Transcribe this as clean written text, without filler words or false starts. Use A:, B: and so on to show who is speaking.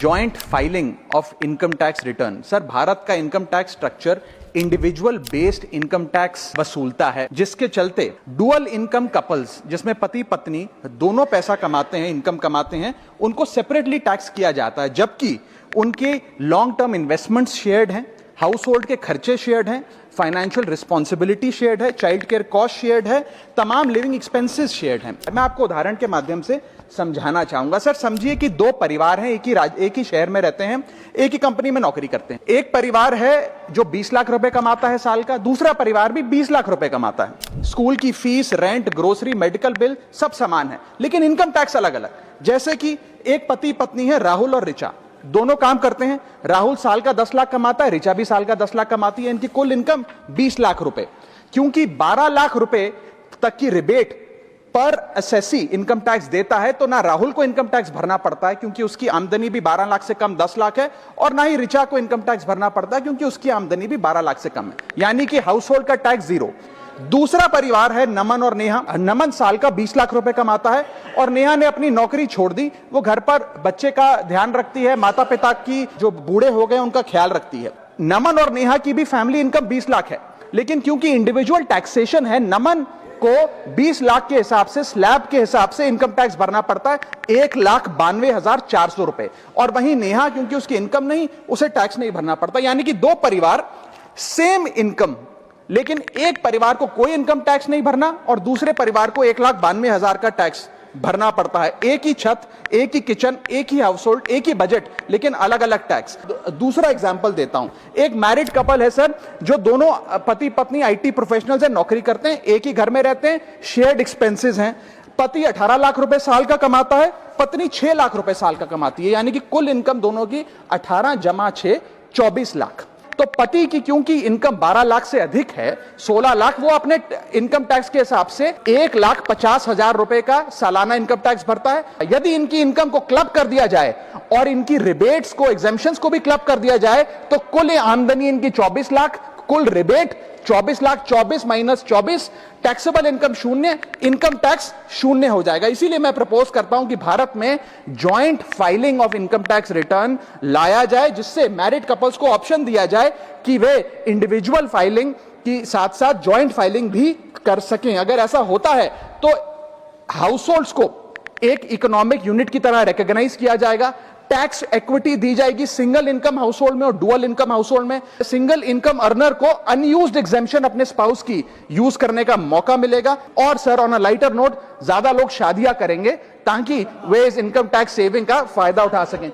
A: Joint filing of income tax return. Sir, Bharat का income tax structure individual based income tax वसूलता है, जिसके चलते डुअल इनकम कपल्स, जिसमें पति पत्नी दोनों पैसा कमाते हैं, इनकम कमाते हैं, उनको सेपरेटली टैक्स किया जाता है, जबकि उनके लॉन्ग टर्म इन्वेस्टमेंट्स शेयर्ड हैं, हाउस होल्ड के खर्चे शेयर्ड हैं, फाइनेंशियल रिस्पॉन्सिबिलिटी शेयर्ड है, चाइल्ड केयर कॉस्ट शेयर्ड है, तमाम लिविंग एक्सपेंसेस शेयर्ड हैं। मैं आपको उदाहरण के माध्यम से समझाना चाहूंगा। सर, समझिए कि दो परिवार हैं, एक ही शहर में रहते हैं, एक ही कंपनी में नौकरी करते हैं। एक परिवार है जो 20 लाख रुपए कमाता है साल का, दूसरा परिवार भी 20 लाख रुपए कमाता है। स्कूल की fees, rent, grocery, medical bill सब समान है, लेकिन इनकम टैक्स अलग अलग। जैसे कि एक पति पत्नी है, राहुल और ऋचा, दोनों काम करते हैं। राहुल साल का 10 लाख कमाता है, ऋचा भी साल का 10 लाख कमाती है। इनकी कुल इनकम 20 लाख रुपए। क्योंकि 12 लाख रुपए तक की रिबेट पर असेसी इनकम टैक्स देता है, तो ना राहुल को इनकम टैक्स भरना पड़ता है क्योंकि उसकी आमदनी भी 12 लाख से कम 10 लाख है, और ना ही ऋचा को इनकम टैक्स भरना पड़ता है क्योंकि उसकी आमदनी भी 12 लाख से कम है, यानी कि हाउस होल्ड का टैक्स जीरो। दूसरा परिवार है नमन और नेहा। नमन साल का 20 लाख रुपए कमाता है और नेहा ने अपनी नौकरी छोड़ दी। वो घर पर बच्चे का ध्यान रखती है, माता पिता की जो बूढ़े हो गए उनका ख्याल रखती है। नमन और नेहा की भी फैमिली इनकम 20 लाख है, लेकिन क्योंकि इंडिविजुअल टैक्सेशन है, नमन को 20 लाख के हिसाब से, स्लैब के हिसाब से इनकम टैक्स भरना पड़ता है 1,92,400 रुपए, और वहीं नेहा क्योंकि उसकी इनकम नहीं, उसे टैक्स नहीं भरना पड़ता। यानी कि दो परिवार, सेम इनकम, लेकिन एक परिवार को कोई इनकम टैक्स नहीं भरना और दूसरे परिवार को 1,92,000 का टैक्स भरना पड़ता है। एक ही छत, एक ही किचन, एक ही हाउस होल्ड, एक ही बजट, लेकिन अलग अलग टैक्स। दूसरा एग्जांपल देता हूं। एक मैरिड कपल है सर, जो दोनों पति पत्नी आईटी प्रोफेशनल्स हैं, नौकरी करते हैं, एक ही घर में रहते हैं, शेयर्ड एक्सपेंसेस हैं। पति 18 लाख रुपए साल का कमाता है, पत्नी 6 लाख रुपए साल का कमाती है, यानी कि कुल इनकम दोनों की 18 + 6 24 लाख। तो पति की क्योंकि इनकम 12 लाख से अधिक है, 16 लाख, वो अपने इनकम टैक्स के हिसाब से 1,50,000 रुपए का सालाना इनकम टैक्स भरता है। यदि इनकी इनकम को क्लब कर दिया जाए और इनकी रिबेट्स को, एग्जेम्पशंस को भी क्लब कर दिया जाए, तो कुल आमदनी इनकी 24 लाख, कुल रिबेट 24 लाख, 24 - 24, टैक्सेबल इनकम शून्य, इनकम टैक्स शून्य हो जाएगा। इसीलिए मैं प्रपोज करता हूं कि भारत में joint filing of income tax return लाया जाए, जिससे मैरिड कपल्स को ऑप्शन दिया जाए कि वे इंडिविजुअल फाइलिंग की साथ साथ जॉइंट फाइलिंग भी कर सकें। अगर ऐसा होता है तो हाउस होल्ड्स को एक इकोनॉमिक यूनिट की तरह रिकॉग्नाइज किया जाएगा, टैक्स इक्विटी दी जाएगी सिंगल इनकम हाउस होल्ड में और डुअल इनकम हाउस होल्ड में। सिंगल इनकम अर्नर को अनयूज्ड एग्जेम्पशन अपने स्पाउस की यूज करने का मौका मिलेगा। और sir, on a lighter note, ज्यादा लोग शादियां करेंगे ताकि वे इस इनकम टैक्स सेविंग का फायदा उठा सकें।